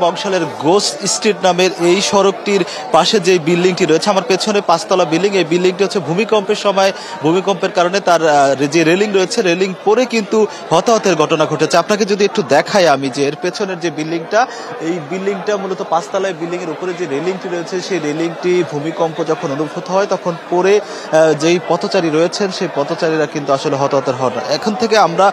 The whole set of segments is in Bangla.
বংশালের গোস্ট স্ট্রিট নামের এই সড়কটির পাশে যে বিল্ডিংটি রয়েছে, আমার পেছনে 5 তলা বিল্ডিং, এই বিল্ডিংটি হচ্ছে ভূমিকম্পের সময় ভূমিকম্পের কারণে তার যে রেলিং রয়েছে, রেলিং পরে কিন্তু হতাহতের ঘটনা ঘটেছে। আপনাকে যদি একটু দেখাই আমি যে এর পেছনের যে বিল্ডিংটা, এই বিল্ডিংটা মূলত 5 তলায় বিল্ডিং এর উপরে যে রেলিংটি রয়েছে, সেই রেলিংটি ভূমিকম্প যখন অনুভূত হয় তখন পরে যেই পথচারী রয়েছেন সেই পথচারীরা কিন্তু আসলে হতাহতের হন। এখন থেকে আমরা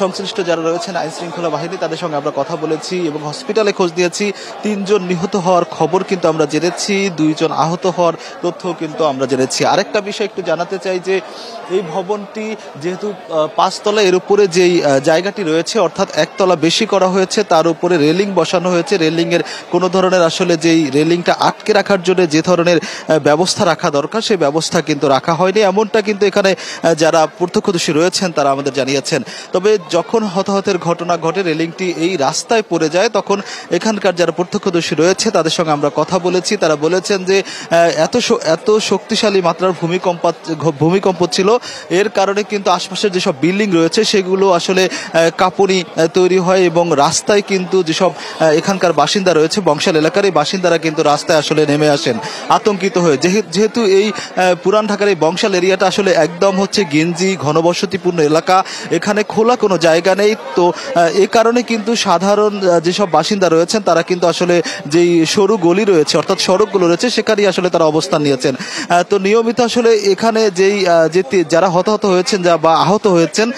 সংশ্লিষ্ট যারা রয়েছেন আইন শৃঙ্খলা বাহিনী, তাদের সঙ্গে আমরা কথা বলেছি এবং হসপিটালে খোঁজ দিয়েছি। 3 জন নিহত হওয়ার খবর কিন্তু আমরা জেনেছি, 2 জন আহত হওয়ার তথ্য কিন্তু আমরা জেনেছি। আরেকটা বিষয় একটু জানাতে চাই যে এই ভবনটি যেহেতু 5 তলা, এর উপরে যেই জায়গাটি রয়েছে অর্থাৎ 1 তলা বেশি করা হয়েছে, তার উপরে রেলিং বসানো হয়েছে। রেলিং এর কোনো ধরনের আসলে যেই রেলিংটা আটকে রাখার জন্য যে ধরনের ব্যবস্থা রাখা দরকার সেই ব্যবস্থা কিন্তু রাখা হয়নি, এমনটা কিন্তু এখানে যারা প্রত্যক্ষদর্শী রয়েছেন তারা আমাদের জানিয়েছেন। তবে যখন হতাহতের ঘটনা ঘটে, রেলিংটি এই রাস্তায় পড়ে যায়, তখন এখানকার যারা প্রত্যক্ষদর্শী রয়েছে তাদের সঙ্গে আমরা কথা বলেছি। তারা বলেছেন যে এত শক্তিশালী মাত্রার ভূমিকম্প ছিল, এর কারণে কিন্তু আশপাশের যেসব বিল্ডিং রয়েছে সেগুলো আসলে কাঁপুনি তৈরি হয় এবং রাস্তায় কিন্তু যেসব এখানকার বাসিন্দা রয়েছে, বংশাল এলাকার এই বাসিন্দারা কিন্তু রাস্তায় আসলে নেমে আসেন আতঙ্কিত হয়ে। যেহেতু এই পুরান ঢাকার এই বংশাল এরিয়াটা আসলে একদম হচ্ছে গেঞ্জি ঘনবসতিপূর্ণ এলাকা, এখানে খোলা কোনো জায়গা নেই। তো এই কারণে কিন্তু সাধারণ যেসব বাসিন্দা রয়েছেন তারা কিন্তু আসলে যেই সরু গলি রয়েছে অর্থাৎ সড়কগুলো রয়েছে সেখানেই আসলে তারা অবস্থান নিয়েছেন। তো নিয়মিত আসলে এখানে যারা হতাহত হয়েছেন বা আহত হয়েছেন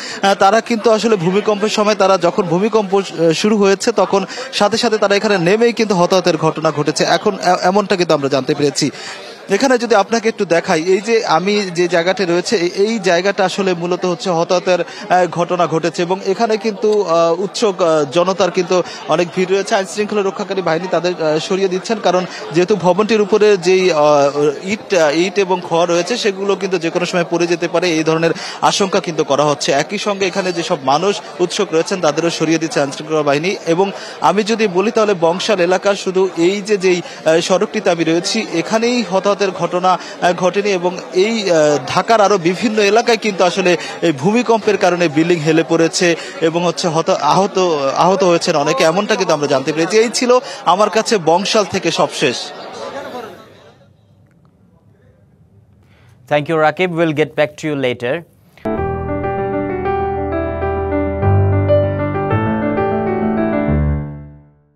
তারা কিন্তু আসলে ভূমিকম্পের সময়, তারা যখন ভূমিকম্প শুরু হয়েছে তখন সাথে সাথে তারা এখানে নেমেই কিন্তু হতাহতের ঘটনা ঘটেছে। এখন এমনটা কিন্তু আমরা জানতে পেরেছি। এখানে যদি আপনাকে একটু দেখাই, এই যে আমি যে জায়গাটা রয়েছে এই জায়গাটা আসলে মূলত হচ্ছে হতাহতের ঘটনা ঘটেছে এবং এখানে কিন্তু উৎসুক জনতার কিন্তু অনেক ভিড় রয়েছে। আইন শৃঙ্খলা রক্ষাকারী বাহিনী তাদের সরিয়ে দিচ্ছেন, কারণ যেহেতু ভবনটির উপরে যেই ইট এবং খড় রয়েছে সেগুলো কিন্তু যে কোনো সময় পড়ে যেতে পারে, এই ধরনের আশঙ্কা কিন্তু করা হচ্ছে। একই সঙ্গে এখানে যেসব মানুষ উৎসুক রয়েছেন তাদেরও সরিয়ে দিচ্ছে আইন শৃঙ্খলা বাহিনী। এবং আমি যদি বলি তাহলে বংশাল এলাকার শুধু এই যেই সড়কটিতে আমি রয়েছি এখানেই হতাহতের ঘটনা ঘটেনি এবং এই ঢাকার আরো বিভিন্ন এলাকায় কিন্তু আসলে এই ভূমিকম্পের কারণে বিল্ডিং হেলে পড়েছে এবং হচ্ছে আহত হয়েছেন অনেকে, এমনটা কিন্তু আমরা জানতে পেরেছি। এই ছিল আমার কাছে বংশাল থেকে সবশেষ। Thank you, Rakib. We'll get back to you later.